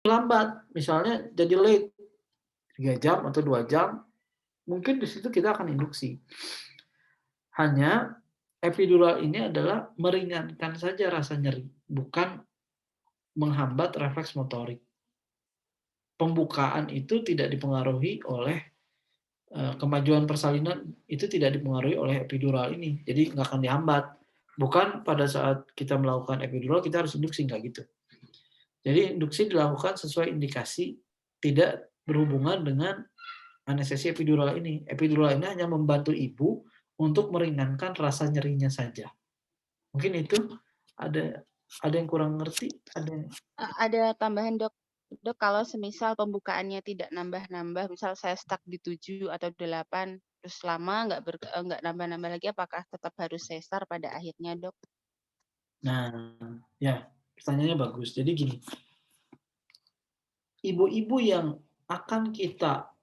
lambat, misalnya jadi late 3 jam atau 2 jam, mungkin di situ kita akan induksi. Hanya epidural ini adalah meringankan saja rasa nyeri, bukan menghambat refleks motorik. Pembukaan itu tidak dipengaruhi oleh kemajuan persalinan, itu tidak dipengaruhi oleh epidural ini, jadi nggak akan dihambat. Bukan pada saat kita melakukan epidural kita harus induksi, nggak gitu. Jadi induksi dilakukan sesuai indikasi, tidak berhubungan dengan anestesi epidural ini. Epidural ini hanya membantu ibu untuk meringankan rasa nyerinya saja. Mungkin itu ada yang kurang ngerti, Ada tambahan, Dok. Dok, kalau semisal pembukaannya tidak nambah-nambah, misal saya stuck di 7 atau 8, terus lama nggak nambah-nambah lagi, apakah tetap harus sesar pada akhirnya, Dok? Nah, ya, pertanyaannya bagus. Jadi gini, ibu-ibu yang akan kita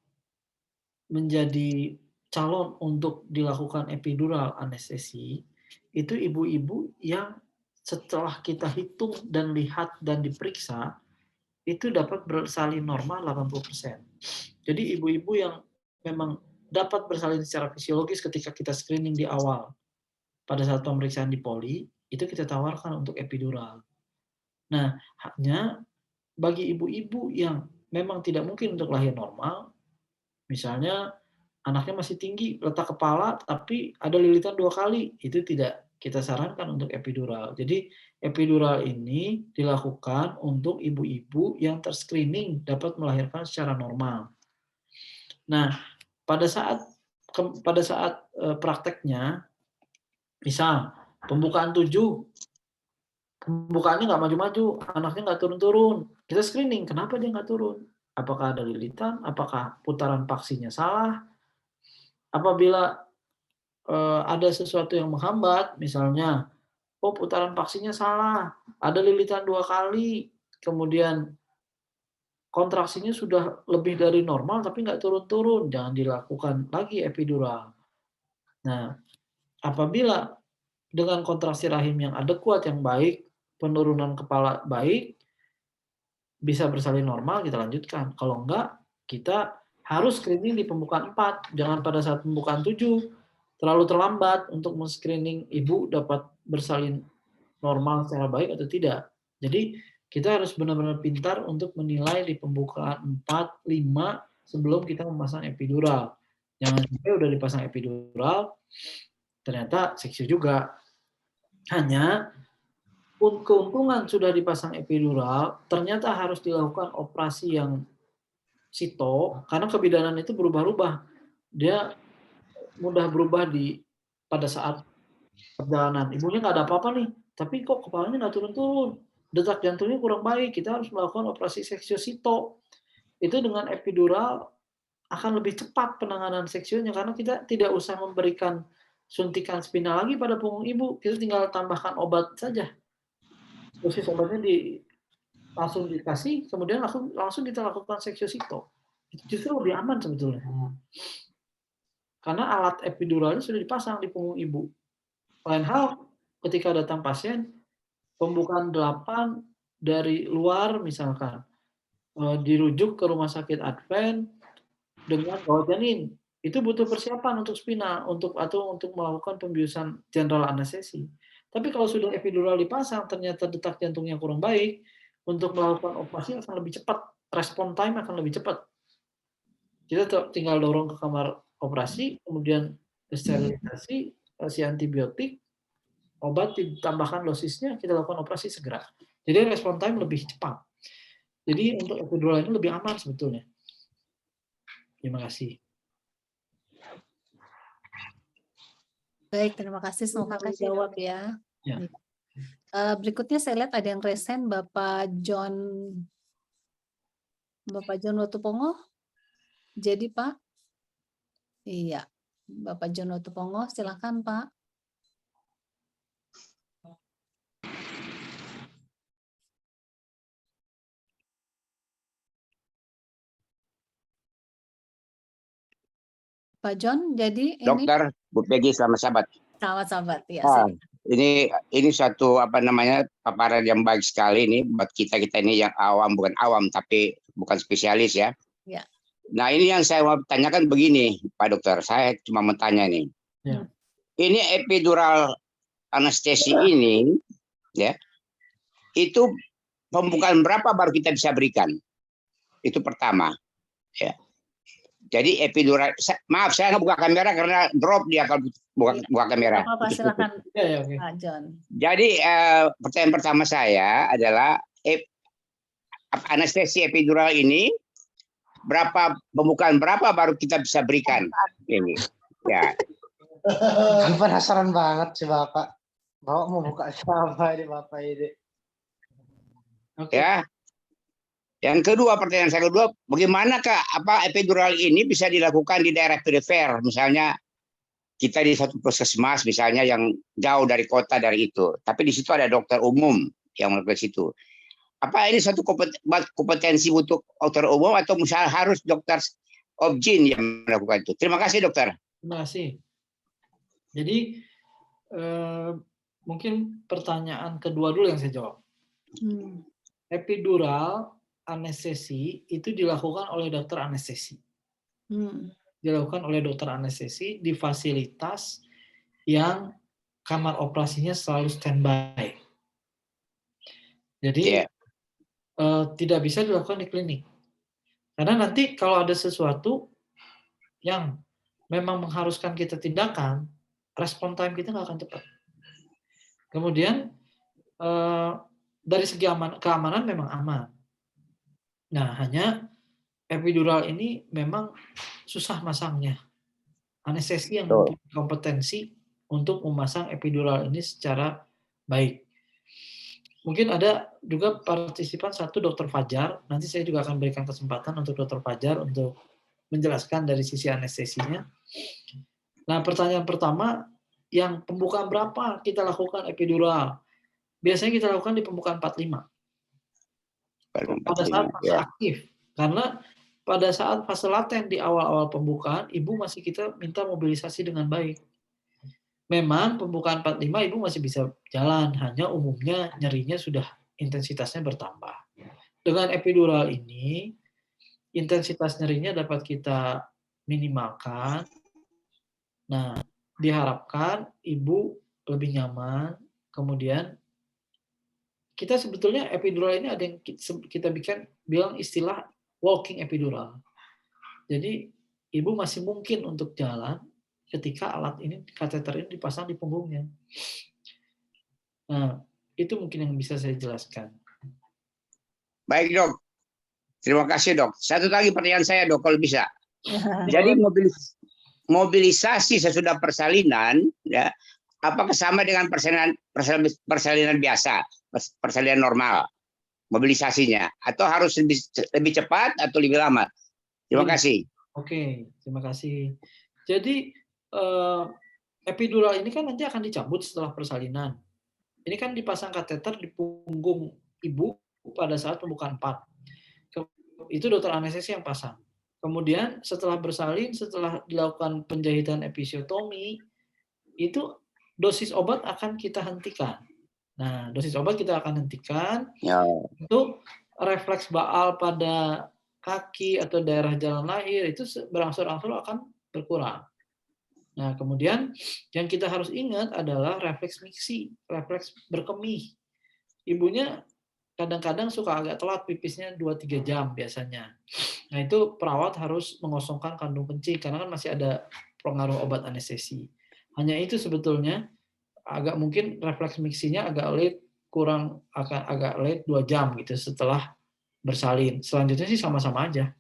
menjadi calon untuk dilakukan epidural anestesi, itu ibu-ibu yang setelah kita hitung dan lihat dan diperiksa, itu dapat bersalin normal 80%. Jadi ibu-ibu yang memang dapat bersalin secara fisiologis ketika kita screening di awal, pada saat pemeriksaan di poli, itu kita tawarkan untuk epidural. Nah, hanya bagi ibu-ibu yang memang tidak mungkin untuk lahir normal, misalnya anaknya masih tinggi, letak kepala, tapi ada lilitan 2 kali, itu tidak kita sarankan untuk epidural. Jadi epidural ini dilakukan untuk ibu-ibu yang terscreening dapat melahirkan secara normal. Nah, pada saat prakteknya, misal pembukaan 7, pembukaannya nggak maju-maju, anaknya nggak turun-turun. Kita screening, kenapa dia nggak turun? Apakah ada lilitan? Apakah putaran paksinya salah? Apabila ada sesuatu yang menghambat, misalnya, oh putaran paksinya salah, ada lilitan 2 kali, kemudian kontraksinya sudah lebih dari normal tapi nggak turun-turun, jangan dilakukan lagi epidural. Nah, apabila dengan kontraksi rahim yang adekuat, yang baik, penurunan kepala baik, bisa bersalin normal, kita lanjutkan. Kalau enggak, kita harus screening di pembukaan 4, jangan pada saat pembukaan 7. Terlalu terlambat untuk men-screening ibu dapat bersalin normal secara baik atau tidak. Jadi kita harus benar-benar pintar untuk menilai di pembukaan 4, 5 sebelum kita memasang epidural. Jangan sampai udah dipasang epidural, ternyata seksi juga. Hanya keuntungan sudah dipasang epidural, ternyata harus dilakukan operasi yang sito, karena kebidanan itu berubah-ubah. Dia mudah berubah pada saat perjalanan. Ibunya nggak ada apa-apa nih, tapi kok kepalanya nggak turun-turun. Detak jantungnya kurang baik, kita harus melakukan operasi seksiosito. Itu dengan epidural akan lebih cepat penanganan seksionya, karena kita tidak usah memberikan suntikan spinal lagi pada punggung ibu, kita tinggal tambahkan obat saja. Dosis obatnya langsung dikasih, kemudian langsung kita lakukan seksiosito. Justru lebih aman sebetulnya. Karena alat epiduralnya sudah dipasang di punggung ibu. Lain hal ketika datang pasien, pembukaan 8 dari luar misalkan, dirujuk ke rumah sakit Advent dengan gawat janin, itu butuh persiapan untuk spinal, atau untuk melakukan pembiusan general anestesi. Tapi kalau sudah epidural dipasang, ternyata detak jantungnya kurang baik, untuk melakukan operasi akan lebih cepat, respon time akan lebih cepat. Kita tinggal dorong ke kamar operasi, kemudian sterilisasi, kasih antibiotik, obat ditambahkan dosisnya, kita lakukan operasi segera. Jadi respon time lebih cepat. Jadi untuk epidural ini lebih aman sebetulnya. Terima kasih. Baik, terima kasih semoga menjawab ya. Ya. Berikutnya saya lihat ada yang resen Bapak John Watupongo. Jadi Pak, iya, Bapak John Watupongo, silakan Pak. Pak John, jadi ini Dokter, Bu Peggy, selamat sahabat. sahabat-sahabat ya. Ah, ini suatu apa namanya paparan yang baik sekali ini buat kita ini yang awam, bukan awam tapi bukan spesialis ya. Ya. Nah ini yang saya mau tanyakan begini Pak Dokter, saya cuma mau tanya nih. Ya. Ini epidural anestesi ini ya, itu pembukaan berapa baru kita bisa berikan? Itu pertama ya. Jadi epidural, maaf saya nggak buka kamera karena drop dia kalau buka kamera. Apa silakan Ya, oke. Pak John. Jadi pertanyaan pertama saya adalah anestesi epidural ini pembukaan berapa baru kita bisa berikan ini? Ya. Penasaran banget sih Bapak. Bapak mau buka siapa ini Bapak ini? Oke. Ya. Yang kedua, pertanyaan saya kedua, bagaimanakah epidural ini bisa dilakukan di daerah perifer, misalnya kita di satu puskesmas misalnya yang jauh dari kota dari itu, tapi di situ ada dokter umum yang melakukan situ. Apa ini satu kompetensi untuk dokter umum atau misalnya harus dokter obgyn yang melakukan itu? Terima kasih dokter. Terima kasih. Jadi mungkin pertanyaan kedua dulu yang saya jawab. Epidural anestesi itu dilakukan oleh dokter anestesi. Dilakukan oleh dokter anestesi di fasilitas yang kamar operasinya selalu standby. Jadi tidak bisa dilakukan di klinik. Karena nanti kalau ada sesuatu yang memang mengharuskan kita tindakan, respon time kita nggak akan cepat. Kemudian dari segi keamanan memang aman. Nah, hanya epidural ini memang susah masangnya. Anestesi yang mempunyai kompetensi untuk memasang epidural ini secara baik. Mungkin ada juga partisipan satu, Dr. Fajar. Nanti saya juga akan berikan kesempatan untuk Dr. Fajar untuk menjelaskan dari sisi anestesinya. Nah, pertanyaan pertama, yang pembukaan berapa kita lakukan epidural? Biasanya kita lakukan di pembukaan 45. Pada saat fase aktif. Karena pada saat fase laten di awal-awal pembukaan, ibu masih kita minta mobilisasi dengan baik. Memang pembukaan 45 ibu masih bisa jalan, hanya umumnya nyerinya sudah intensitasnya bertambah. Dengan epidural ini, intensitas nyerinya dapat kita minimalkan. Nah, diharapkan ibu lebih nyaman, kemudian kita sebetulnya epidural ini ada yang kita bilang istilah walking epidural. Jadi ibu masih mungkin untuk jalan ketika alat ini, kateter ini dipasang di punggungnya. Nah, itu mungkin yang bisa saya jelaskan. Baik dok, terima kasih dok. Satu lagi pertanyaan saya dok, kalau bisa. Jadi mobilisasi sesudah persalinan, ya, apakah sama dengan persalinan biasa, persalinan normal, mobilisasinya, atau harus lebih cepat atau lebih lama? Terima kasih. Oke, terima kasih. Jadi epidural ini kan nanti akan dicabut setelah persalinan. Ini kan dipasang kateter di punggung ibu pada saat pembukaan 4. Itu dokter anestesi yang pasang. Kemudian setelah bersalin, setelah dilakukan penjahitan episiotomi, itu dosis obat akan kita hentikan. Nah, dosis obat kita akan hentikan untuk refleks baal pada kaki atau daerah jalan lahir itu berangsur-angsur akan berkurang. Nah, kemudian yang kita harus ingat adalah refleks miksi, refleks berkemih. Ibunya kadang-kadang suka agak telat pipisnya 2-3 jam biasanya. Nah, itu perawat harus mengosongkan kandung kencing karena kan masih ada pengaruh obat anestesi. Hanya itu sebetulnya agak mungkin refleks miksinya agak late, agak late 2 jam gitu setelah bersalin. Selanjutnya sih sama-sama aja.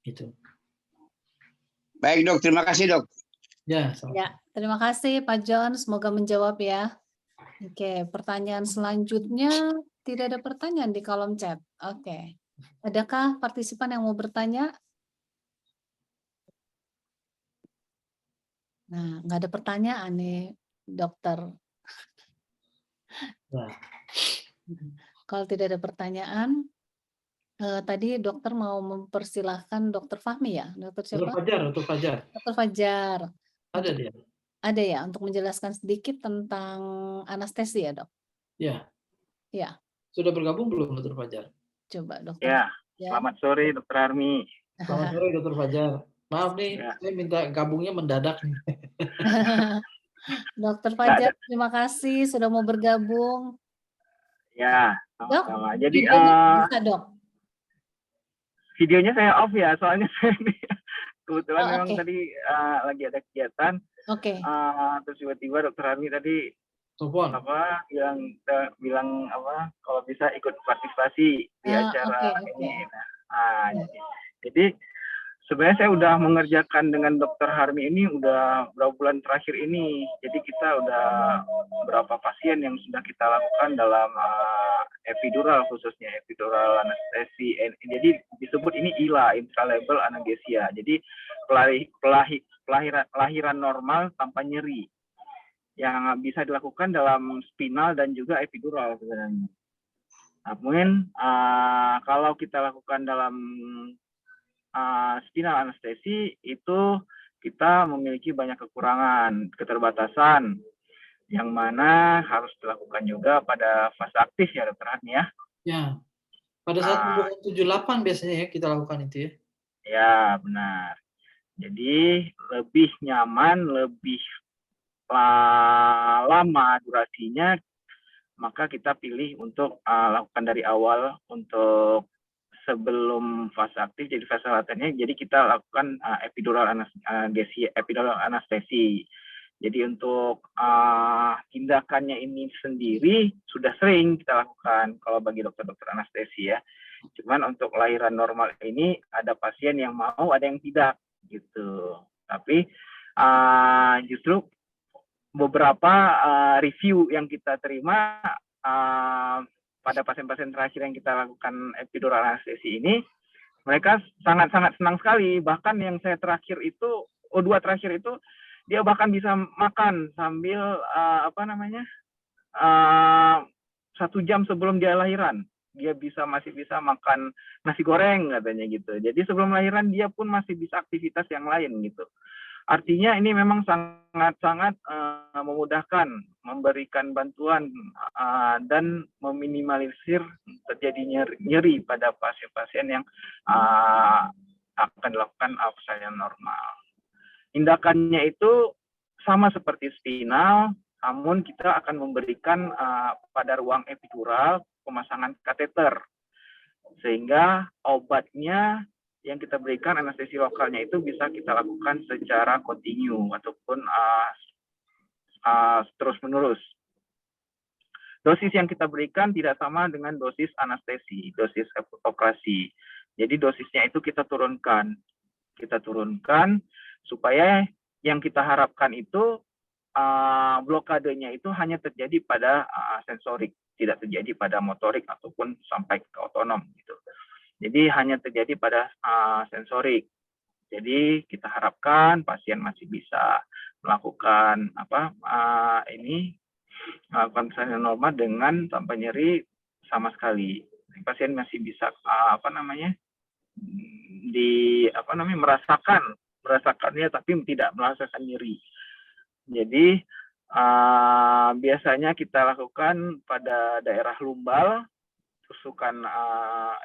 Gitu. Baik dok, terima kasih dok. Ya, terima kasih Pak John, semoga menjawab ya. Oke, pertanyaan selanjutnya tidak ada pertanyaan di kolom chat. Oke, adakah partisipan yang mau bertanya? Nah, nggak ada pertanyaan nih, dokter. Nah. Kalau tidak ada pertanyaan, tadi dokter mau mempersilahkan dokter Fahmi ya? Dokter siapa? Dokter Fajar. Dokter Fajar. Ada dia. ada ya untuk menjelaskan sedikit tentang anestesi ya, Dok? Ya, Ya, sudah bergabung belum Dr. Fajar? coba Dokter Ya, Fajar. selamat sore Dr. Armi. Selamat sore Dr. Fajar. Maaf nih, Ya. saya minta gabungnya mendadak nih. Dokter Nggak ada. Fajar, terima kasih sudah mau bergabung. Ya, Dok, sama-sama. Jadi videonya bisa, Dok? videonya saya off ya, soalnya saya ini kebetulan Oh, memang oke. tadi lagi ada kegiatan. Oke. Terus tiba-tiba Dr. Armi tadi Telepon. bilang kalau bisa ikut partisipasi di acara Oke. ini. Jadi sebenarnya saya udah mengerjakan dengan Dr. Harmi ini udah berapa bulan terakhir ini. Jadi kita udah berapa pasien yang sudah kita lakukan dalam epidural, khususnya epidural anestesi. Jadi disebut ini ILA, intralabel analgesia. Jadi lahiran normal tanpa nyeri yang bisa dilakukan dalam spinal dan juga epidural sebenarnya. Namun kalau kita lakukan dalam spinal anestesi itu kita memiliki banyak kekurangan, keterbatasan yang mana harus dilakukan juga pada fase aktif ya Dr. Hani ya. Ya, pada saat pembukaan 78 biasanya ya kita lakukan itu ya. Ya, benar. Jadi lebih nyaman, lebih lama durasinya, maka kita pilih untuk lakukan dari awal untuk sebelum fase aktif jadi fase latennya, jadi kita lakukan epidural anestesi. Jadi untuk tindakannya ini sendiri sudah sering kita lakukan kalau bagi dokter-dokter anestesi ya. Cuman untuk lahiran normal ini ada pasien yang mau, ada yang tidak gitu. Tapi justru beberapa review yang kita terima pada pasien-pasien terakhir yang kita lakukan epidural anestesi ini, mereka sangat-sangat senang sekali. Bahkan yang saya terakhir itu, dua terakhir itu, dia bahkan bisa makan sambil 1 jam sebelum dia lahiran. Dia masih bisa makan nasi goreng katanya gitu. Jadi sebelum lahiran dia pun masih bisa aktivitas yang lain gitu. Artinya ini memang sangat-sangat memudahkan, memberikan bantuan dan meminimalisir terjadi nyeri pada pasien-pasien yang akan dilakukan persalinan normal. Tindakannya itu sama seperti spinal, namun kita akan memberikan pada ruang epidural pemasangan kateter, sehingga obatnya yang kita berikan anestesi lokalnya itu bisa kita lakukan secara kontinu ataupun terus-menerus. Dosis yang kita berikan tidak sama dengan dosis anestesi, dosis operasi. Jadi dosisnya itu kita turunkan supaya yang kita harapkan itu blokadenya itu hanya terjadi pada sensorik, tidak terjadi pada motorik ataupun sampai ke otonom gitu. Jadi hanya terjadi pada sensorik. Jadi kita harapkan pasien masih bisa melakukan melakukan persalinan normal dengan tanpa nyeri sama sekali. Pasien masih bisa merasakannya tapi tidak merasakan nyeri. Jadi biasanya kita lakukan pada daerah lumbal, tusukan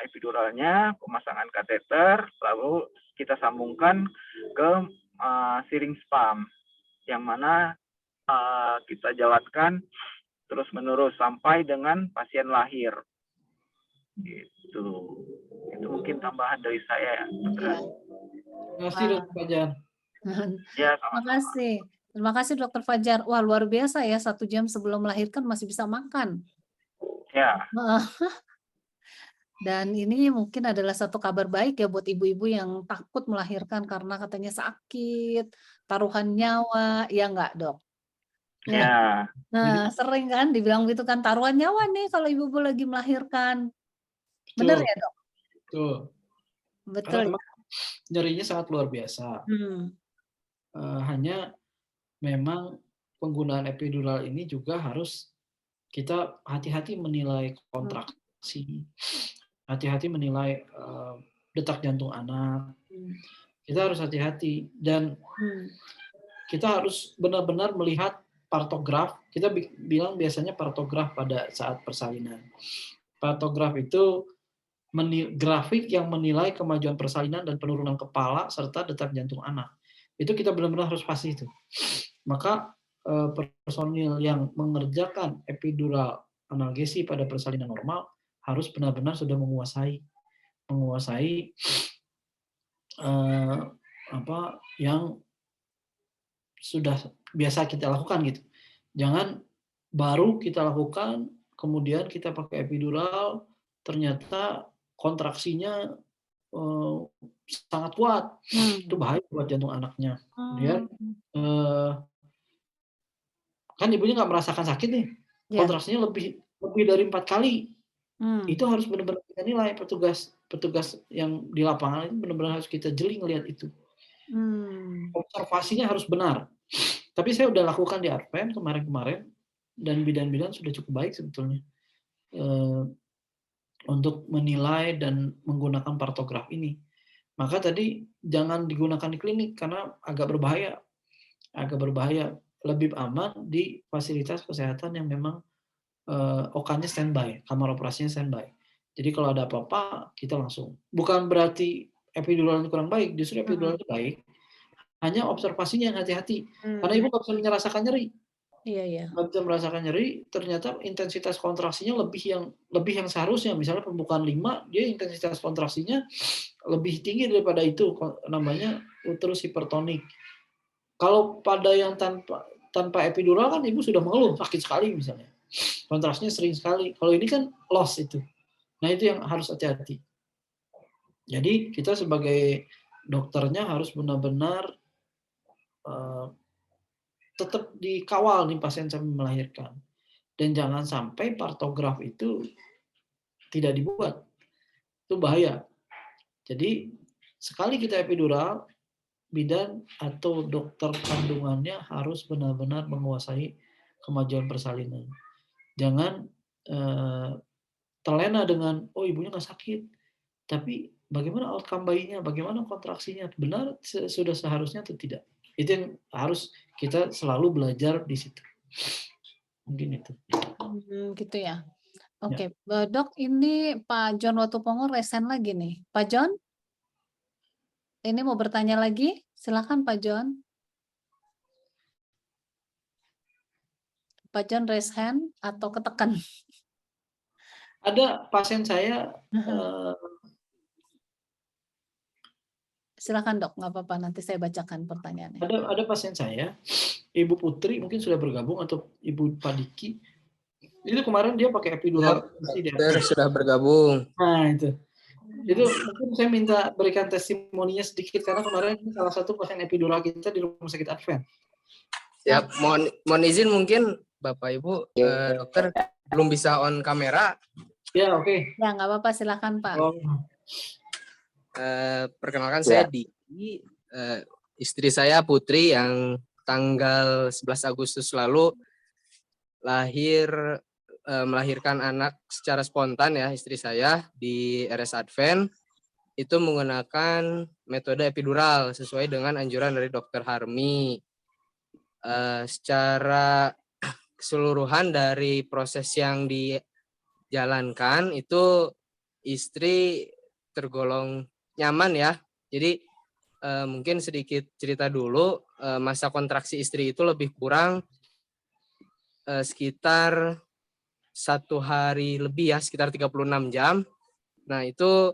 epiduralnya, pemasangan kateter, lalu kita sambungkan ke syringe pump, yang mana kita jalankan terus-menerus sampai dengan pasien lahir. Gitu. Itu mungkin tambahan dari saya. Terima kasih Dr. Fajar. Ya, Terima kasih. Terima kasih Dokter Fajar. Wah, luar biasa ya, 1 jam sebelum melahirkan masih bisa makan. Ya. Dan ini mungkin adalah satu kabar baik ya buat ibu-ibu yang takut melahirkan karena katanya sakit, taruhan nyawa, ya enggak, Dok? Ya. Nah, sering kan dibilang gitu kan, taruhan nyawa nih kalau ibu-ibu lagi melahirkan. Benar ya, Dok? Betul. Betul. Karena nyerinya sangat luar biasa. Hanya memang penggunaan epidural ini juga harus kita hati-hati menilai kontraksi, hati-hati menilai detak jantung anak. Kita harus hati-hati dan kita harus benar-benar melihat partograf. Kita bilang biasanya partograf pada saat persalinan. Partograf itu grafik yang menilai kemajuan persalinan dan penurunan kepala serta detak jantung anak. Itu kita benar-benar harus pasti itu. Maka personil yang mengerjakan epidural analgesi pada persalinan normal harus benar-benar sudah menguasai apa yang sudah biasa kita lakukan gitu. Jangan baru kita lakukan, kemudian kita pakai epidural, ternyata kontraksinya sangat kuat. Itu bahaya buat jantung anaknya. Kemudian kan ibunya nggak merasakan sakit nih, kontraksinya lebih dari 4 kali. Itu harus benar-benar kita nilai, petugas yang di lapangan itu benar-benar harus kita jeli ngelihat itu. Observasinya harus benar. Tapi saya udah lakukan di Advent kemarin-kemarin, dan bidan-bidan sudah cukup baik sebetulnya untuk menilai dan menggunakan partograf ini. Maka tadi jangan digunakan di klinik karena agak berbahaya. Lebih aman di fasilitas kesehatan yang memang OK-nya standby, kamar operasinya standby. Jadi kalau ada apa-apa kita langsung. Bukan berarti epidural itu kurang baik, justru epidural itu baik. Hanya observasinya yang hati-hati. Karena ibu nggak bisa merasakan nyeri. Iya. Nggak bisa merasakan nyeri, ternyata intensitas kontraksinya lebih yang seharusnya. Misalnya pembukaan 5, dia intensitas kontraksinya lebih tinggi daripada itu, namanya uterus hipertonik. Kalau pada yang tanpa epidural kan ibu sudah mengeluh, sakit sekali misalnya. Kontrasnya sering sekali. Kalau ini kan loss itu. Nah itu yang harus hati-hati. Jadi kita sebagai dokternya harus benar-benar tetap dikawal nih pasien sampai melahirkan. Dan jangan sampai partograf itu tidak dibuat. Itu bahaya. Jadi sekali kita epidural, bidan atau dokter kandungannya harus benar-benar menguasai kemajuan persalinan. Jangan terlena dengan, oh ibunya nggak sakit, tapi bagaimana outcome bayinya, bagaimana kontraksinya, benar sudah seharusnya atau tidak. Itu yang harus kita selalu belajar di situ. Mungkin itu. Gitu ya. Oke, Dok, ini Pak John Watupongo resen lagi nih. Pak John? Ini mau bertanya lagi? Silakan Pak John. Pak John raise hand atau ketekan? Ada pasien saya. Silakan Dok, nggak apa-apa. Nanti saya bacakan pertanyaannya. Ada pasien saya, Ibu Putri mungkin sudah bergabung atau Ibu Pak Diki. Itu kemarin dia pakai epidural. Sudah bergabung. Nah itu mungkin saya minta berikan testimoninya sedikit karena kemarin salah satu pasien epidural kita di Rumah Sakit Advent. Siap, mohon izin mungkin Bapak Ibu dokter belum bisa on kamera. Ya oke. Ya nggak apa-apa, silakan Pak. Perkenalkan saya Diki, istri saya Putri yang tanggal 11 Agustus lalu melahirkan anak secara spontan ya, istri saya di RS Advent itu menggunakan metode epidural sesuai dengan anjuran dari Dr. Harmi. Secara keseluruhan dari proses yang dijalankan itu istri tergolong nyaman ya. Jadi mungkin sedikit cerita dulu, masa kontraksi istri itu lebih kurang sekitar 1 hari lebih ya, sekitar 36 jam. Nah itu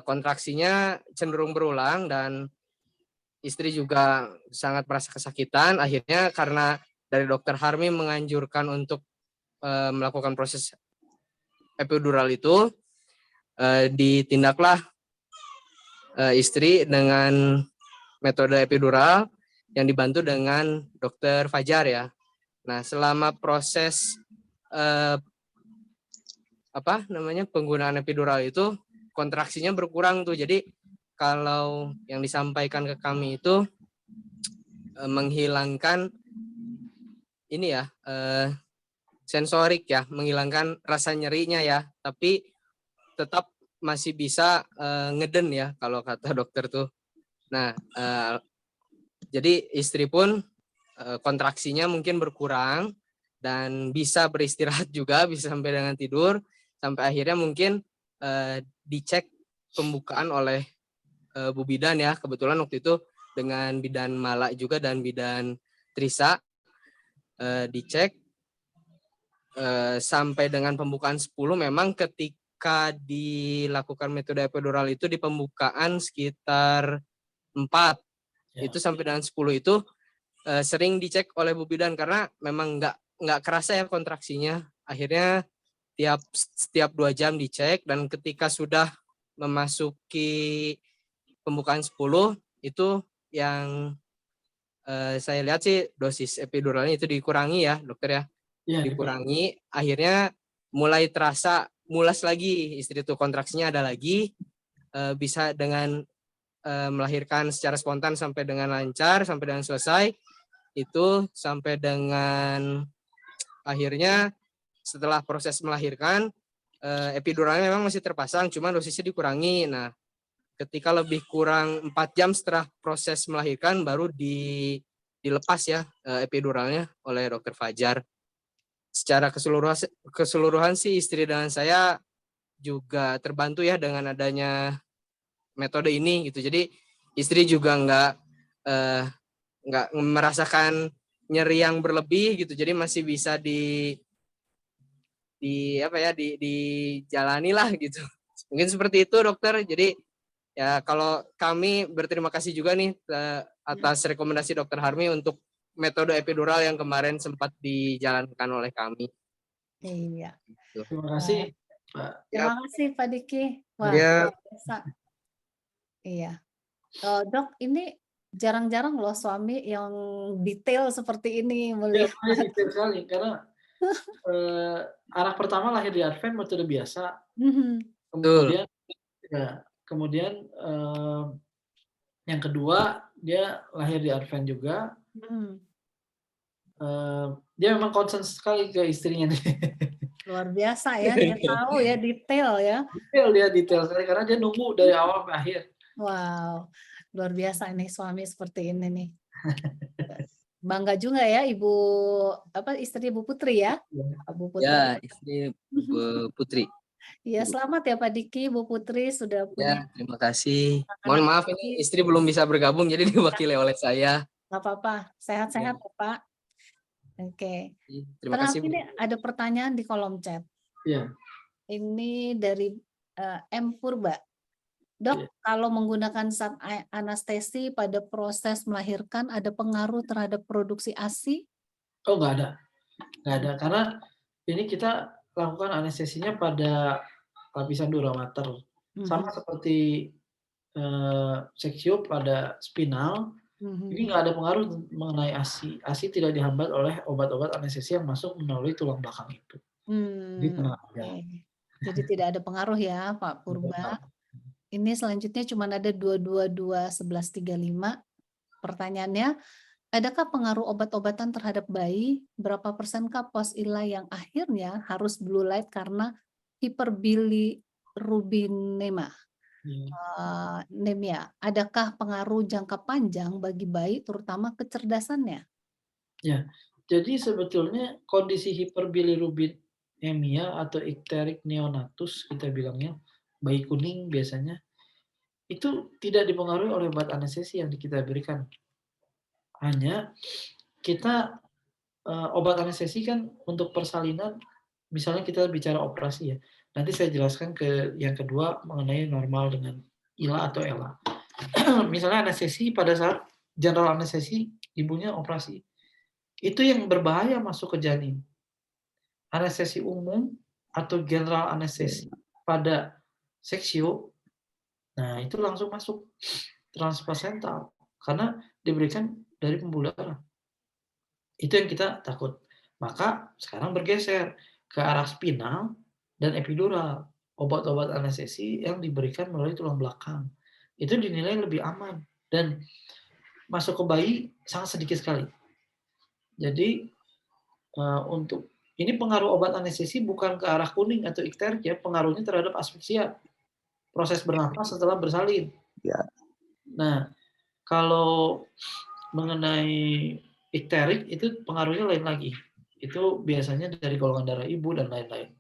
kontraksinya cenderung berulang dan istri juga sangat merasa kesakitan. Akhirnya karena dari Dr. Harmi menganjurkan untuk melakukan proses epidural itu, ditindaklah istri dengan metode epidural yang dibantu dengan Dr. Fajar ya. Nah, selama proses penggunaan epidural itu kontraksinya berkurang tuh. Jadi kalau yang disampaikan ke kami itu menghilangkan ini ya, sensorik ya, menghilangkan rasa nyerinya ya, tapi tetap masih bisa ngeden ya kalau kata dokter tuh. Nah, Jadi istri pun kontraksinya mungkin berkurang dan bisa beristirahat juga, bisa sampai dengan tidur, sampai akhirnya mungkin dicek pembukaan oleh Bu Bidan ya. Kebetulan waktu itu dengan Bidan Mala juga dan Bidan Trisa dicek sampai dengan pembukaan 10 memang ketika dilakukan metode epidural itu di pembukaan sekitar 4. Ya. Itu sampai dengan 10 itu sering dicek oleh Bu Bidan karena memang nggak kerasa ya kontraksinya. Akhirnya setiap 2 jam dicek dan ketika sudah memasuki pembukaan 10 itu yang saya lihat sih dosis epiduralnya itu dikurangi ya dokter ya. Ya, Dikurangi, akhirnya mulai terasa mulas lagi, istri itu kontraksinya ada lagi, bisa dengan melahirkan secara spontan sampai dengan lancar, sampai dengan selesai, itu sampai dengan akhirnya setelah proses melahirkan, epiduralnya memang masih terpasang, cuma dosisnya dikurangi. Nah, ketika lebih kurang 4 jam setelah proses melahirkan, baru dilepas ya epiduralnya oleh dokter Fajar. Secara keseluruhan sih istri dan saya juga terbantu ya dengan adanya metode ini gitu. Jadi istri juga nggak merasakan nyeri yang berlebih gitu. Jadi masih bisa dijalani lah gitu. Mungkin seperti itu dokter. Jadi ya kalau kami berterima kasih juga nih atas rekomendasi dokter Harmi untuk metode epidural yang kemarin sempat dijalankan oleh kami. Iya. Terima kasih, Pak. Terima kasih Pak Diki. Wah, Ya. luar biasa. Iya. Dok, ini jarang-jarang loh suami yang detail seperti ini Ya, melihat. detail sekali karena anak pertama lahir di Advent metode biasa. Kemudian yang kedua dia lahir di Advent juga. Dia memang concern sekali ke istrinya nih. Luar biasa ya, dia tahu ya detail ya. Detail sekali karena dia nunggu dari awal sampai akhir. Wow, luar biasa nih suami seperti ini nih. Bangga juga ya istri Ibu Putri ya. Bu Putri. Ya, istri Bu Putri. Iya, selamat ya Pak Diki, Bu Putri sudah punya. Ya, terima kasih. Mohon maaf ini istri belum bisa bergabung jadi diwakili oleh saya. Nggak apa-apa, sehat-sehat ya Pak. Oke. Terima kasih. Ini ada pertanyaan di kolom chat. Iya. Ini dari M Purba. Dok, kalau menggunakan zat anestesi pada proses melahirkan ada pengaruh terhadap produksi ASI? Oh, nggak ada. Karena ini kita lakukan anestesinya pada lapisan dura mater. Sama seperti seksio pada spinal. Ini nggak ada pengaruh mengenai ASI. ASI tidak dihambat oleh obat-obat anestesi yang masuk melalui tulang belakang itu. Jadi tidak ada pengaruh ya Pak Purba. Ini selanjutnya cuma ada 222-1135. Pertanyaannya, adakah pengaruh obat-obatan terhadap bayi? Berapa persenkah pos-ILA yang akhirnya harus blue light karena hiperbilirubinema? Anemia. Adakah pengaruh jangka panjang bagi bayi, terutama kecerdasannya? Ya, jadi sebetulnya kondisi hiperbilirubinemia atau icteric neonatus kita bilangnya, bayi kuning biasanya, itu tidak dipengaruhi oleh obat anestesi yang kita berikan. Hanya kita obat anestesi kan untuk persalinan, misalnya kita bicara operasi ya. Nanti saya jelaskan ke yang kedua mengenai normal dengan ILA atau ELA. Misalnya anestesi pada saat general anestesi ibunya operasi. Itu yang berbahaya masuk ke janin. Anestesi umum atau general anestesi pada seksio, nah itu langsung masuk transplasental karena diberikan dari pembuluh darah. Itu yang kita takut. Maka sekarang bergeser ke arah spinal dan epidural, obat-obat anestesi yang diberikan melalui tulang belakang. Itu dinilai lebih aman dan masuk ke bayi sangat sedikit sekali. Jadi untuk ini pengaruh obat anestesi bukan ke arah kuning atau ikterik ya, pengaruhnya terhadap asfiksia, proses bernapas setelah bersalin. Ya. Nah, kalau mengenai ikterik itu pengaruhnya lain lagi. Itu biasanya dari golongan darah ibu dan lain-lain.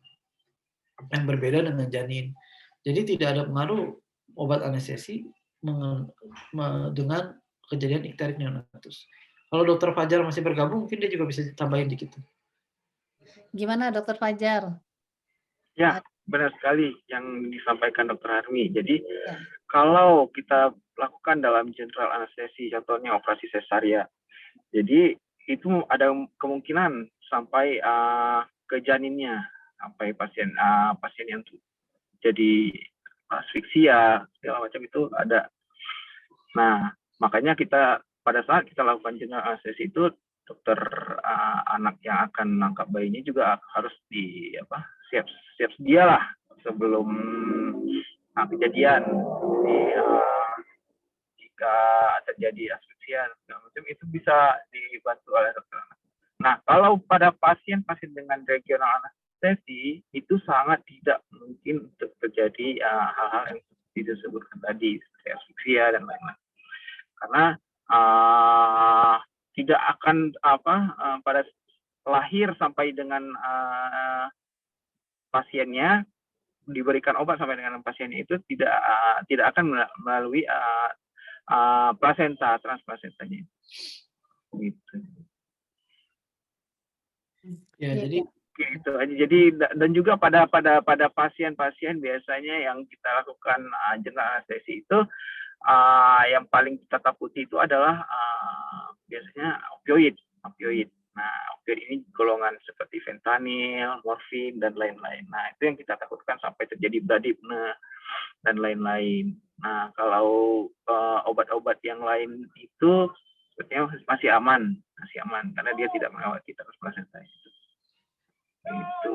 Yang berbeda dengan janin. Jadi tidak ada pengaruh obat anestesi dengan kejadian ikterik neonatus. Kalau Dokter Fajar masih bergabung, mungkin dia juga bisa tambahin dikit. Gimana Dokter Fajar? Ya, benar sekali yang disampaikan Dokter Harmi. Jadi Ya. kalau kita lakukan dalam general anestesi, contohnya operasi sesaria, jadi itu ada kemungkinan sampai ke janinnya, sampai pasien yang jadi asfiksia segala macam itu ada. Nah, makanya kita pada saat kita lakukan general anestesi itu dokter anak yang akan menangkap bayinya juga harus siap sedia lah sebelum kejadian. Jadi jika terjadi asfiksia segala macam itu bisa dibantu oleh dokter anak. Nah, kalau pada pasien dengan regional anestesi itu sangat tidak mungkin untuk terjadi hal-hal yang disebutkan tadi seperti asfiksia dan lain-lain. Karena tidak akan pada lahir sampai dengan pasiennya diberikan obat sampai dengan pasiennya itu tidak akan melalui plasenta, transplasentanya. Gitu. Ya, jadi gitu aja. Jadi dan juga pada pasien-pasien biasanya yang kita lakukan general anestesi itu yang paling kita takuti itu adalah biasanya opioid. Nah, opioid ini golongan seperti fentanyl, morfin dan lain-lain. Nah, itu yang kita takutkan sampai terjadi bradipne dan lain-lain. Nah, kalau obat-obat yang lain itu sepertinya masih aman karena dia tidak melewati transplasenta itu. Gitu.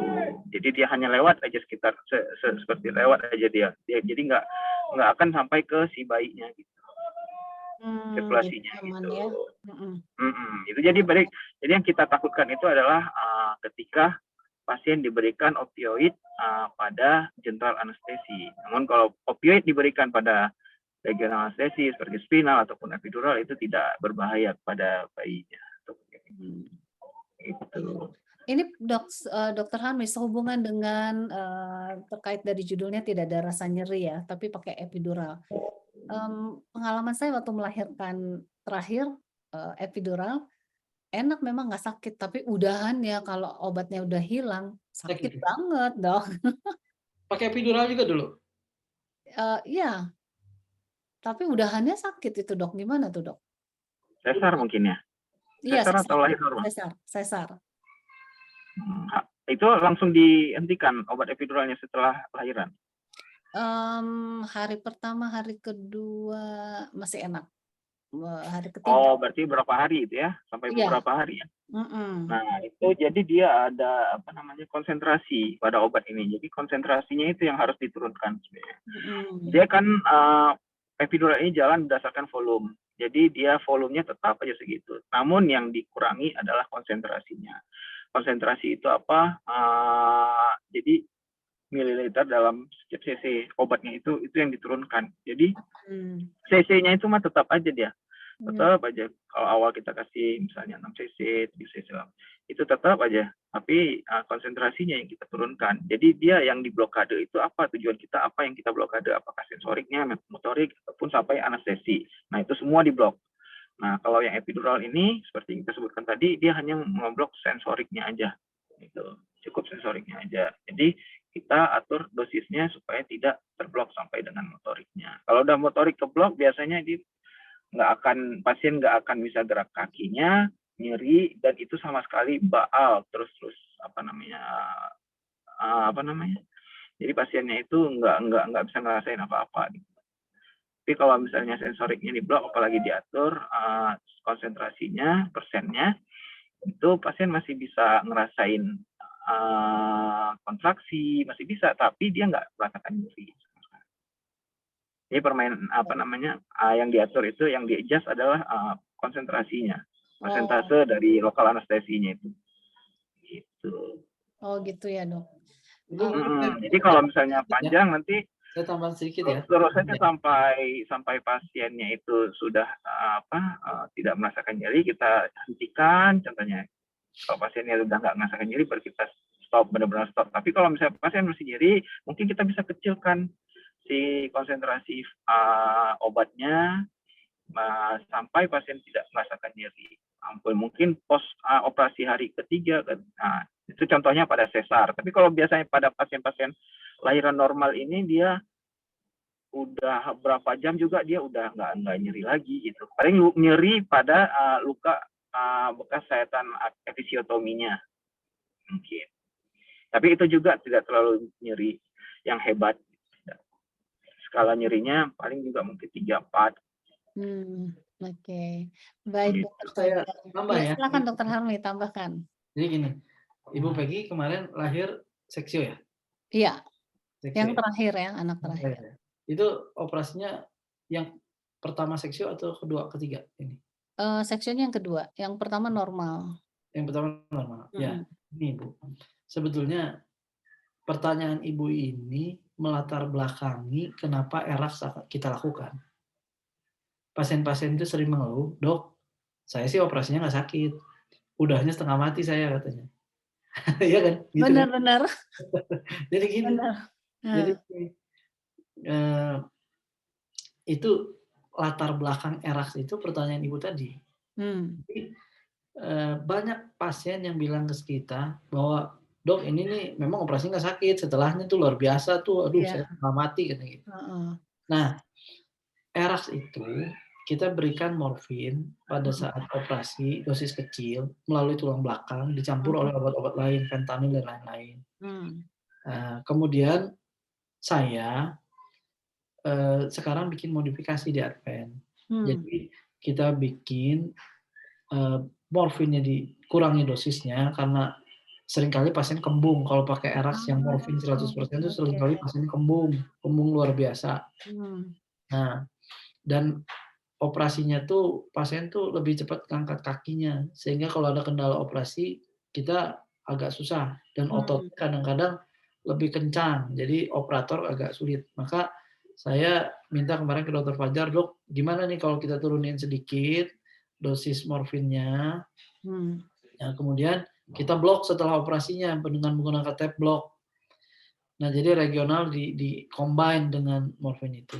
Jadi dia hanya lewat aja sekitar seperti lewat aja dia jadi nggak akan sampai ke si bayinya gitu. Sirkulasinya gitu. Ya. Itu jadi yang kita takutkan itu adalah ketika pasien diberikan opioid pada general anestesi. Namun kalau opioid diberikan pada regional anestesi seperti spinal ataupun epidural itu tidak berbahaya pada bayinya. Itu. Ini Dokter Harmi sehubungan dengan terkait dari judulnya tidak ada rasa nyeri ya, tapi pakai epidural. Pengalaman saya waktu melahirkan terakhir epidural, enak memang nggak sakit, tapi udahannya kalau obatnya udah hilang sakit banget dok. Pakai epidural juga dulu? Iya, tapi udahannya sakit itu dok. Gimana tuh dok? Sesar mungkin ya? Iya, sesar atau lahir normal? Sesar. Itu langsung dihentikan obat epiduralnya setelah lahiran? Hari pertama, hari kedua masih enak. Hari ketiga. Oh, berarti berapa hari itu ya? Sampai beberapa hari ya? Nah, itu jadi dia ada konsentrasi pada obat ini. Jadi konsentrasinya itu yang harus diturunkan sebenarnya. Dia kan epidural ini jalan berdasarkan volume. Jadi dia volumenya tetap aja segitu. Namun yang dikurangi adalah konsentrasinya. Konsentrasi itu apa? Jadi mililiter dalam setiap cc obatnya itu yang diturunkan. Jadi cc-nya itu mah tetap aja dia. Tetap aja. Kalau awal kita kasih misalnya 6 cc, 7 cc, itu tetap aja. Tapi konsentrasinya yang kita turunkan. Jadi dia yang diblokade itu apa? Tujuan kita apa yang kita blokade? Apakah sensoriknya, motorik, ataupun sampai anestesi. Nah, itu semua diblok. Nah, kalau yang epidural ini, seperti yang kita sebutkan tadi, dia hanya memblok sensoriknya aja. Gitu. Cukup sensoriknya aja. Jadi, kita atur dosisnya supaya tidak terblok sampai dengan motoriknya. Kalau udah motorik keblok, biasanya pasien nggak akan bisa gerak kakinya, nyeri, dan itu sama sekali baal, terus jadi pasiennya itu nggak bisa ngerasain apa-apa. Gitu. Tapi kalau misalnya sensoriknya diblok, apalagi diatur konsentrasinya, persennya, itu pasien masih bisa ngerasain kontraksi, masih bisa, tapi dia nggak merasakan nyeri. Jadi permainan yang diatur itu, yang di-adjust adalah konsentrasinya, persentase dari lokal anestesinya itu. Gitu. Oh gitu ya dok. Jadi kalau misalnya panjang nanti Saya tambah sedikit ya. Terus saja sampai pasiennya itu sudah tidak merasakan nyeri, kita hentikan. Contohnya, kalau pasiennya sudah nggak merasakan nyeri, baru kita stop, benar-benar stop. Tapi kalau misalnya pasien masih nyeri, mungkin kita bisa kecilkan si konsentrasi obatnya sampai pasien tidak merasakan nyeri. Mungkin pos operasi hari ketiga. Nah, itu contohnya pada sesar. Tapi kalau biasanya pada pasien-pasien lahiran normal ini, dia udah berapa jam juga dia udah nggak nyeri lagi gitu. Paling nyeri pada luka bekas sayatan episiotominya mungkin. Tapi itu juga tidak terlalu nyeri yang hebat. Skala nyerinya paling juga mungkin 3-4. Oke. Baik, Gitu. Dokter Saya Fajar. tambah Ya, ya. silakan Dokter Harmi tambahkan. Jadi gini, Ibu Peggy kemarin lahir seksio ya? Iya, Seksio yang ya? terakhir ya, anak terakhir. Itu operasinya yang pertama seksio atau kedua, ketiga ini? Seksionnya yang kedua, yang pertama normal. Yang pertama normal. Ya, Mm-mm. ini Ibu. Sebetulnya pertanyaan Ibu ini melatar belakangi kenapa ERAS kita lakukan. Pasien-pasien itu sering mengeluh, "Dok, saya sih operasinya nggak sakit. Udahnya setengah mati saya," katanya. Iya kan? Gitu kan? Benar-benar. Jadi gini. Benar. Jadi itu latar belakang ERAS itu pertanyaan Ibu tadi. Jadi, banyak pasien yang bilang ke kita bahwa, "Dok, ini nih memang operasi nggak sakit, setelahnya tuh luar biasa tuh, aduh saya setengah mati," katanya gitu. Nah, ERAS itu kita berikan morfin pada saat operasi dosis kecil melalui tulang belakang dicampur oleh obat-obat lain, fentanyl dan lain-lain. Kemudian saya sekarang bikin modifikasi di Advent. Jadi kita bikin morfinnya dikurangi dosisnya karena seringkali pasien kembung kalau pakai ERAS yang morfin 100% itu seringkali pasien kembung luar biasa. Nah, dan operasinya tuh pasien tuh lebih cepat ngangkat kakinya sehingga kalau ada kendala operasi kita agak susah dan otot kadang-kadang lebih kencang jadi operator agak sulit. Maka saya minta kemarin ke Dokter Fajar, "Dok, gimana nih kalau kita turunin sedikit dosis morfinnya, kemudian kita blok setelah operasinya dengan menggunakan tape block." Nah, jadi regional di combine dengan morfin itu.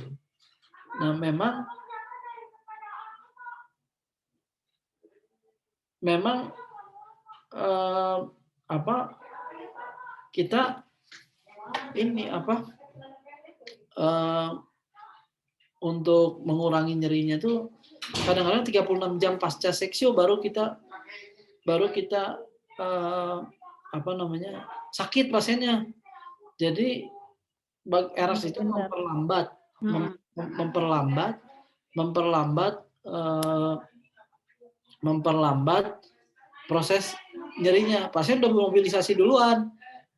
Nah, memang kita ini untuk mengurangi nyerinya tuh kadang-kadang 36 jam pasca seksio baru kita sakit pasiennya. Jadi ERAS itu memperlambat proses nyerinya. Pasien udah mobilisasi duluan,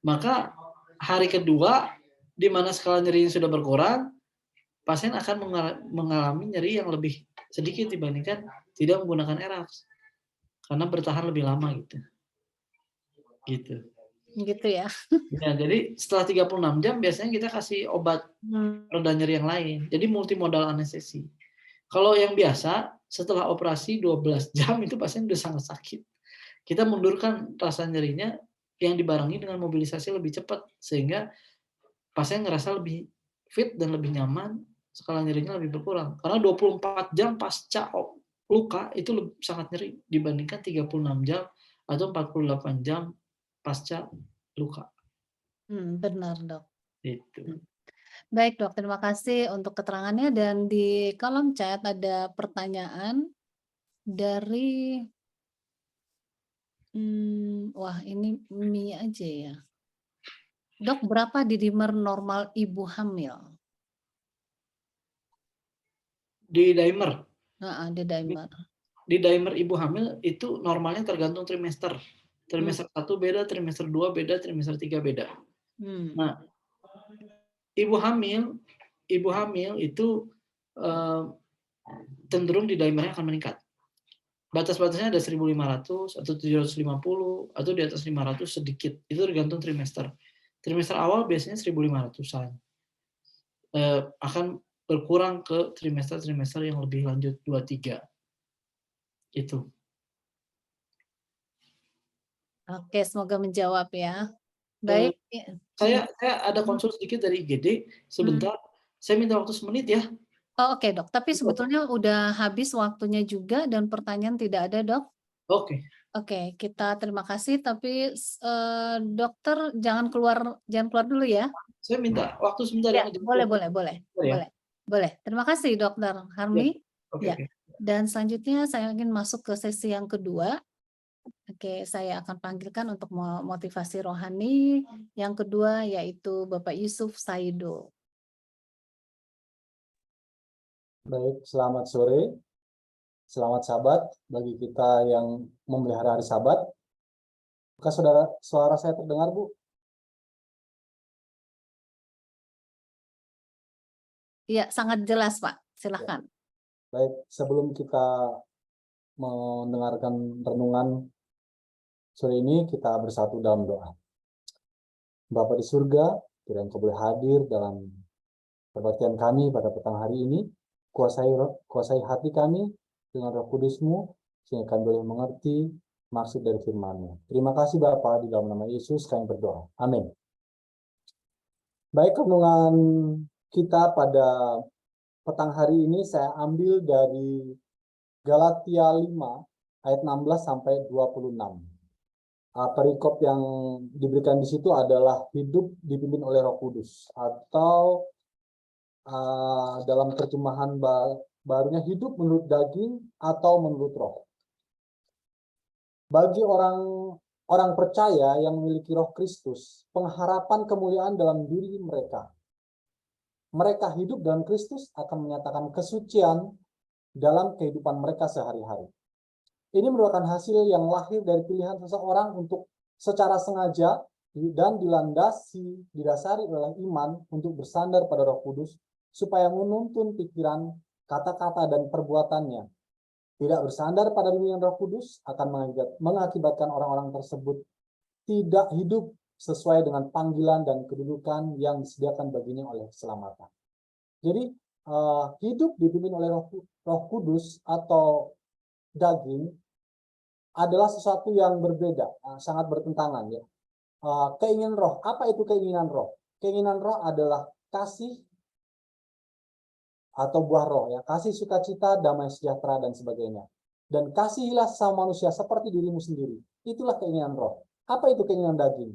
maka hari kedua di mana skala nyerinya sudah berkurang, pasien akan mengalami nyeri yang lebih sedikit dibandingkan tidak menggunakan ERAS karena bertahan lebih lama gitu. Gitu ya. Ya, jadi setelah 36 jam biasanya kita kasih obat reda nyeri yang lain. Jadi multimodal anestesi. Kalau yang biasa setelah operasi 12 jam itu pasien udah sangat sakit. Kita mundurkan rasa nyerinya yang dibarengi dengan mobilisasi lebih cepat sehingga pasien ngerasa lebih fit dan lebih nyaman, skala nyerinya lebih berkurang. Karena 24 jam pasca luka itu sangat nyeri dibandingkan 36 jam atau 48 jam pasca luka. Benar, Dok. Itu. Baik, Dok. Terima kasih untuk keterangannya dan di kolom chat ada pertanyaan dari wah ini mie aja ya. Dok, berapa didimer normal ibu hamil? Di dimer. Di dimer. Di dimer ibu hamil itu normalnya tergantung trimester. Trimester 1 beda, trimester 2 beda, trimester 3 beda. Nah, ibu hamil itu cenderung di dimernya akan meningkat. Batas-batasnya ada 1.500 atau 750 atau di atas 500 sedikit. Itu tergantung trimester. Trimester awal biasanya 1.500-an. akan berkurang ke trimester-trimester yang lebih lanjut 2-3. Itu. Oke, semoga menjawab ya. Eee, Baik, ya. saya ada konsul sedikit dari IGD, sebentar. Saya minta waktu semenit ya. Oh, oke Dok, tapi Cukup? sebetulnya udah habis waktunya juga dan pertanyaan tidak ada Dok. Oke. Oke, kita terima kasih tapi dokter jangan keluar dulu ya. Saya minta waktu sebentar Ya, ya. boleh. Ya. Boleh. Terima kasih Dokter Harmy. Oke. Ya. Dan selanjutnya saya ingin masuk ke sesi yang kedua. Oke, saya akan panggilkan untuk motivasi rohani. Yang kedua yaitu Bapak Yusuf Saido. Baik, selamat sore. Selamat Sabat bagi kita yang memelihara hari Sabat. Apakah suara saya terdengar, Bu? Iya, sangat jelas Pak. Silakan. Baik, sebelum kita mendengarkan renungan sore ini, kita bersatu dalam doa. Bapa di surga, kiranya Engkau boleh hadir dalam perbaktian kami pada petang hari ini. Kuasai hati kami dengan Roh Kudus-Mu, sehingga kami boleh mengerti maksud dari firman-Mu. Terima kasih Bapa, di dalam nama Yesus kami berdoa. Amin. Baik, renungan kita pada petang hari ini saya ambil dari Galatia 5 ayat 16 sampai 26. Perikop yang diberikan di situ adalah hidup dipimpin oleh Roh Kudus, atau dalam terjemahan barunya hidup menurut daging atau menurut roh. Bagi orang percaya yang memiliki Roh Kristus, pengharapan kemuliaan dalam diri mereka. Mereka hidup dalam Kristus akan menyatakan kesucian dalam kehidupan mereka sehari-hari. Ini merupakan hasil yang lahir dari pilihan seseorang untuk secara sengaja dan didasari oleh iman untuk bersandar pada Roh Kudus, supaya menuntun pikiran, kata-kata, dan perbuatannya. Tidak bersandar pada bimbingan Roh Kudus akan mengakibatkan orang-orang tersebut tidak hidup sesuai dengan panggilan dan kedudukan yang disediakan baginya oleh keselamatan. Jadi hidup dipimpin oleh Roh Kudus atau daging adalah sesuatu yang berbeda, sangat bertentangan ya. Keinginan roh, apa itu keinginan roh? Keinginan roh adalah kasih atau buah roh ya, kasih, sukacita, damai sejahtera, dan sebagainya. Dan kasihilah sama manusia seperti dirimu sendiri. Itulah keinginan roh. Apa itu keinginan daging?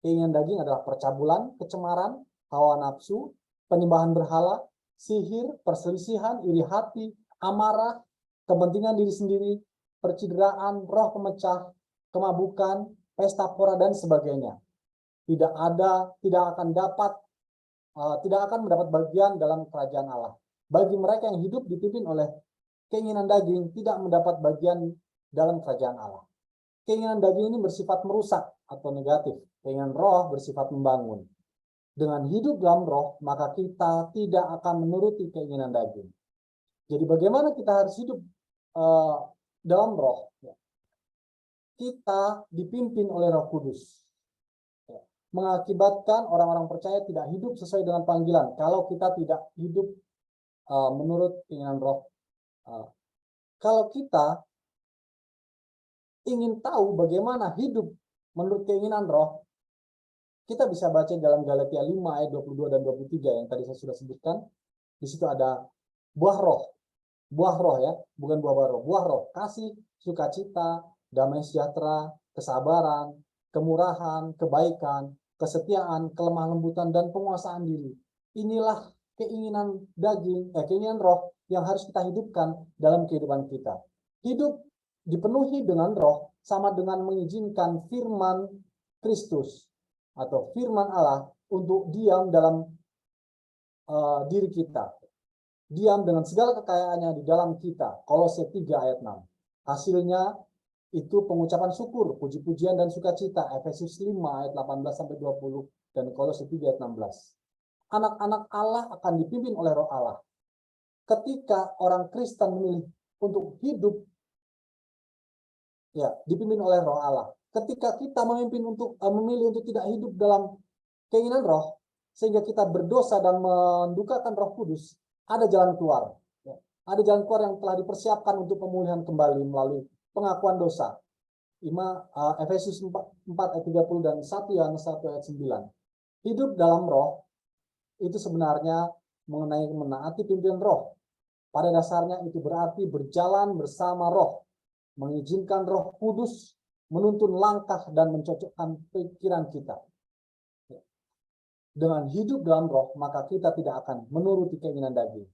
Keinginan daging adalah percabulan, kecemaran, hawa nafsu, penyembahan berhala, sihir, perselisihan, iri hati, amarah, kepentingan diri sendiri, percideraan, roh pemecah, kemabukan, pesta pora, dan sebagainya. Tidak akan mendapat bagian dalam kerajaan Allah. Bagi mereka yang hidup dipimpin oleh keinginan daging, tidak mendapat bagian dalam kerajaan Allah. Keinginan daging ini bersifat merusak atau negatif. Keinginan roh bersifat membangun. Dengan hidup dalam roh, maka kita tidak akan menuruti keinginan daging. Jadi bagaimana kita harus hidup dalam roh? Kita dipimpin oleh Roh Kudus. Mengakibatkan orang-orang percaya tidak hidup sesuai dengan panggilan kalau kita tidak hidup menurut keinginan roh. Kalau kita ingin tahu bagaimana hidup menurut keinginan roh, kita bisa baca dalam Galatia 5 ayat 22 dan 23 yang tadi saya sudah sebutkan. Di situ ada buah roh. Buah roh ya, bukan buah roh. Buah roh, kasih, sukacita, damai sejahtera, kesabaran, kemurahan, kebaikan, kesetiaan, kelemah lembutan, dan penguasaan diri. Inilah keinginan daging, keinginan roh yang harus kita hidupkan dalam kehidupan kita. Hidup dipenuhi dengan roh sama dengan mengizinkan firman Kristus atau firman Allah untuk diam dalam diri kita. Diam dengan segala kekayaannya di dalam kita. Kolose 3 ayat 6. Hasilnya itu pengucapan syukur, puji-pujian, dan sukacita. Efesus 5 ayat 18-20 dan Kolose 3 ayat 16. Anak-anak Allah akan dipimpin oleh roh Allah. Ketika orang Kristen memilih untuk hidup, ya, dipimpin oleh roh Allah. Ketika kita memilih untuk tidak hidup dalam keinginan roh, sehingga kita berdosa dan mendukakan Roh Kudus, ada jalan keluar. Ya. Ada jalan keluar yang telah dipersiapkan untuk pemulihan kembali melalui pengakuan dosa. Efesus 4 ayat 30 dan 1 Yohanes 1 ayat 9. Hidup dalam roh itu sebenarnya mengenai menaati pimpinan roh. Pada dasarnya itu berarti berjalan bersama roh, mengizinkan Roh Kudus menuntun langkah dan mencocokkan pikiran kita. Dengan hidup dalam roh, maka kita tidak akan menuruti keinginan daging.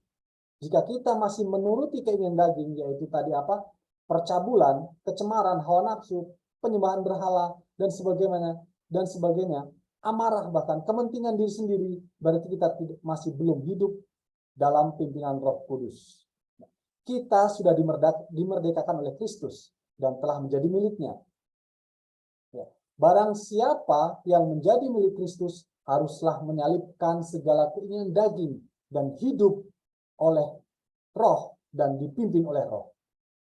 Jika kita masih menuruti keinginan daging, yaitu tadi apa? Percabulan, kecemaran, hawa nafsu, penyembahan berhala, dan sebagainya, amarah, bahkan kepentingan diri sendiri, berarti kita masih belum hidup dalam pimpinan Roh Kudus. Kita sudah dimerdekakan oleh Kristus dan telah menjadi miliknya. Ya. Barang siapa yang menjadi milik Kristus haruslah menyalibkan segala keinginan daging dan hidup oleh roh dan dipimpin oleh roh.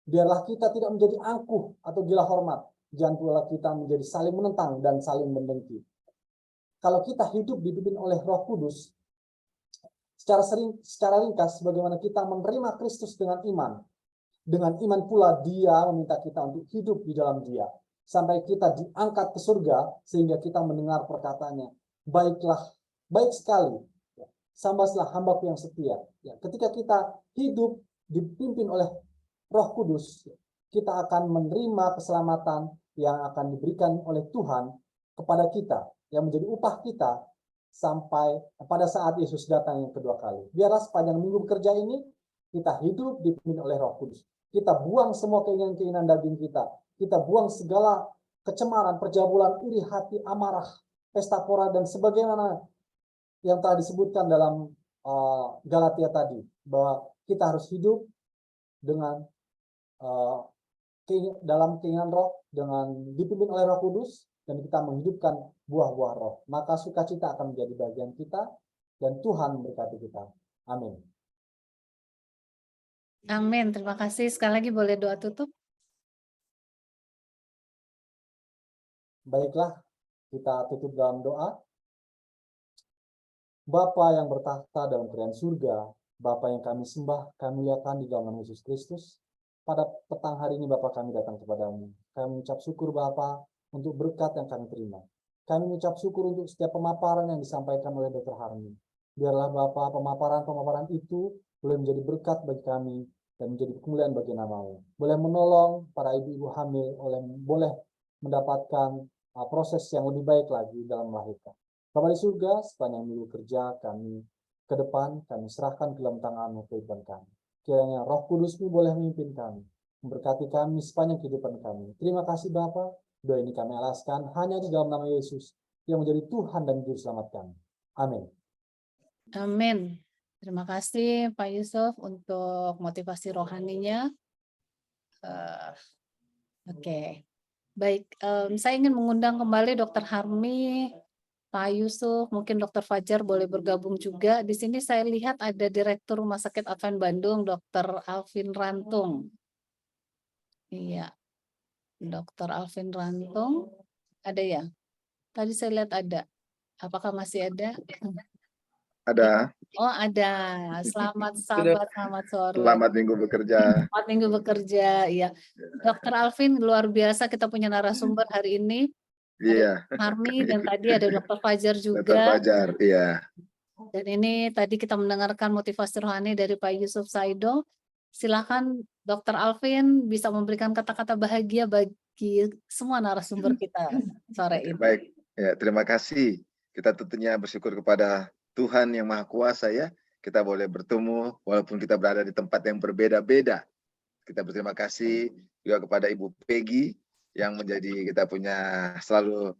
Biarlah kita tidak menjadi angkuh atau gila hormat. Jangan pula kita menjadi saling menentang dan saling mendengki. Kalau kita hidup dipimpin oleh Roh Kudus, secara ringkas, bagaimana kita menerima Kristus dengan iman. Dengan iman pula Dia meminta kita untuk hidup di dalam Dia. Sampai kita diangkat ke surga, sehingga kita mendengar perkataannya. Baiklah, baik sekali. Sambaslah hambaku yang setia. Ya, ketika kita hidup dipimpin oleh Roh Kudus, kita akan menerima keselamatan yang akan diberikan oleh Tuhan kepada kita, yang menjadi upah kita sampai pada saat Yesus datang yang kedua kali. Biarlah sepanjang minggu bekerja ini, kita hidup dipimpin oleh Roh Kudus. Kita buang semua keinginan-keinginan daging kita. Kita buang segala kecemaran, perjabulan, iri hati, amarah, pesta pora, dan sebagaimana yang telah disebutkan dalam Galatia tadi, bahwa kita harus hidup dengan dalam keinginan roh, dengan dipimpin oleh Roh Kudus, dan kita menghidupkan buah-buah roh. Maka sukacita akan menjadi bagian kita, dan Tuhan memberkati kita. Amin. Amin. Terima kasih. Sekali lagi boleh doa tutup? Baiklah, kita tutup dalam doa. Bapa yang bertahta dalam kerajaan surga, Bapa yang kami sembah, kami lihatkan di dalam nama Yesus Kristus. Pada petang hari ini Bapa kami datang kepadamu. Kami mengucap syukur Bapa untuk berkat yang kami terima. Kami mengucap syukur untuk setiap pemaparan yang disampaikan oleh Dr. Harmi. Biarlah Bapa pemaparan itu boleh menjadi berkat bagi kami dan menjadi kemuliaan bagi nama-Mu. Boleh menolong para ibu-ibu hamil, boleh mendapatkan proses yang lebih baik lagi dalam melahirkan. Bapa di surga, sepanjang minggu kerja kami ke depan, kami serahkan ke dalam tangan-Mu kehidupan kami. Kiranya Roh Kudus-Mu boleh memimpin kami, memberkati kami sepanjang kehidupan kami. Terima kasih Bapa. Doa ini kami alaskan hanya di dalam nama Yesus yang menjadi Tuhan dan Juru Selamat kami. Amin. Amin. Terima kasih Pak Yusuf untuk motivasi rohaninya. Oke. Baik, saya ingin mengundang kembali Dr. Harmi, Pak Yusuf, mungkin Dr. Fajar boleh bergabung juga. Di sini saya lihat ada Direktur Rumah Sakit Advent Bandung, Dr. Alvin Rantung. Iya, Dr. Alvin Rantung. Ada ya? Tadi saya lihat ada. Apakah masih ada? Ada. Oh, ada. Selamat sahabat, selamat sore. Selamat minggu bekerja. Selamat minggu bekerja, iya. Dr. Alvin, luar biasa kita punya narasumber hari ini. Iya. Harmi, dan tadi ada Dr. Fajar juga. Dr. Fajar, iya. Dan ini tadi kita mendengarkan motivasi rohani dari Pak Yusuf Saido. Silakan Dr. Alvin bisa memberikan kata-kata bahagia bagi semua narasumber kita sore ini. Baik, ya, terima kasih. Kita tentunya bersyukur kepada Tuhan yang Maha Kuasa ya. Kita boleh bertemu walaupun kita berada di tempat yang berbeda-beda. Kita berterima kasih juga kepada Ibu Peggy yang menjadi kita punya selalu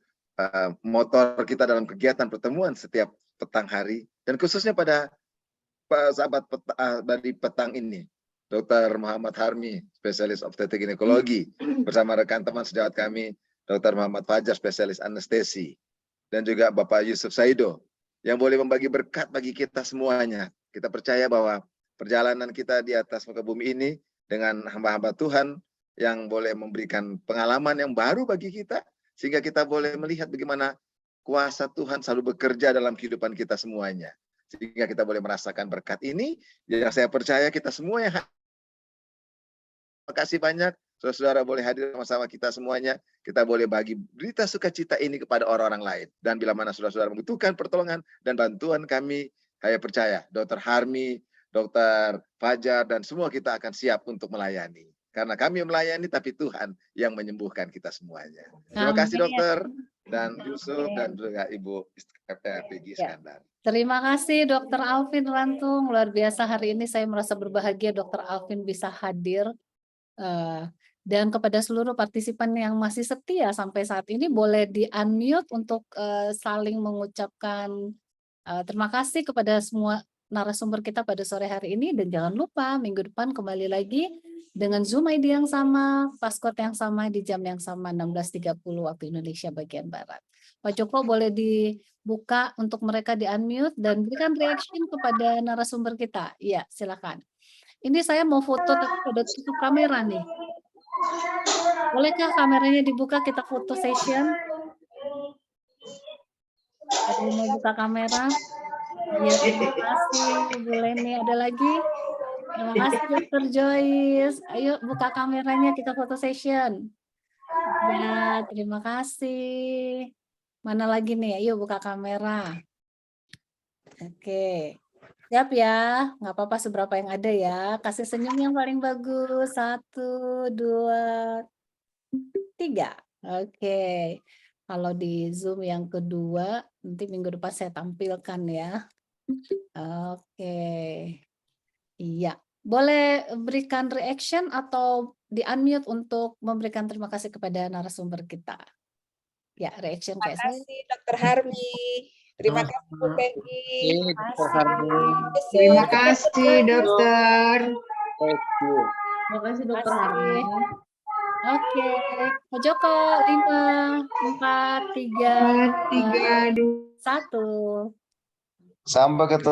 motor kita dalam kegiatan pertemuan setiap petang hari. Dan khususnya pada sahabat dari petang ini, Dr. Muhammad Harmi, spesialis obstetrik ginekologi, bersama rekan teman sejawat kami, Dr. Muhammad Fajar, spesialis anestesi, dan juga Bapak Yusuf Saido, yang boleh membagi berkat bagi kita semuanya. Kita percaya bahwa perjalanan kita di atas muka bumi ini dengan hamba-hamba Tuhan yang boleh memberikan pengalaman yang baru bagi kita, sehingga kita boleh melihat bagaimana kuasa Tuhan selalu bekerja dalam kehidupan kita semuanya. Sehingga kita boleh merasakan berkat ini, yang saya percaya kita semua yang terima kasih banyak, saudara-saudara boleh hadir sama-sama kita semuanya, kita boleh bagi berita sukacita ini kepada orang-orang lain. Dan bila mana saudara-saudara membutuhkan pertolongan dan bantuan kami, saya percaya Dr. Harmy, Dr. Fajar, dan semua kita akan siap untuk melayani. Karena kami melayani, tapi Tuhan yang menyembuhkan kita semuanya. Terima kasih Amin. dokter, dan Yusuf, Amin. dan juga Ibu Peggy Ya. Iskandar. Terima kasih Dr. Alvin Rantung, luar biasa hari ini saya merasa berbahagia Dr. Alvin bisa hadir. Dan kepada seluruh partisipan yang masih setia sampai saat ini boleh di-unmute untuk saling mengucapkan terima kasih kepada semua narasumber kita pada sore hari ini, dan jangan lupa minggu depan kembali lagi dengan Zoom ID yang sama, passcode yang sama di jam yang sama 16.30 waktu Indonesia bagian Barat. Pak Joko boleh dibuka untuk mereka di-unmute dan berikan reaction kepada narasumber kita. Iya, silakan. Ini saya mau foto tapi udah tutup kamera nih. Bolehkah kameranya dibuka, kita foto session? Ada yang mau buka kamera? Ya, terima kasih Bu Leni. Ada lagi? Terima kasih Dr. Joyce. Ayo buka kameranya, kita foto session. Ya, terima kasih. Mana lagi nih? Ayo buka kamera. Oke. Siap ya, nggak apa-apa seberapa yang ada ya. Kasih senyum yang paling bagus. 1, 2, 3. Oke. Kalau di Zoom yang kedua, nanti minggu depan saya tampilkan ya. Oke. Iya. Boleh berikan reaction atau di-unmute untuk memberikan terima kasih kepada narasumber kita. Ya, reaction Terima kayak saya. kasih Dr. Harmy. Terima kasih Bu Peggy. Terima kasih. Terima kasih dokter. Terima kasih Dokter Harmy. Oke, Pak Joko 5, 4, 3, 2, 1. Sampai ketemu.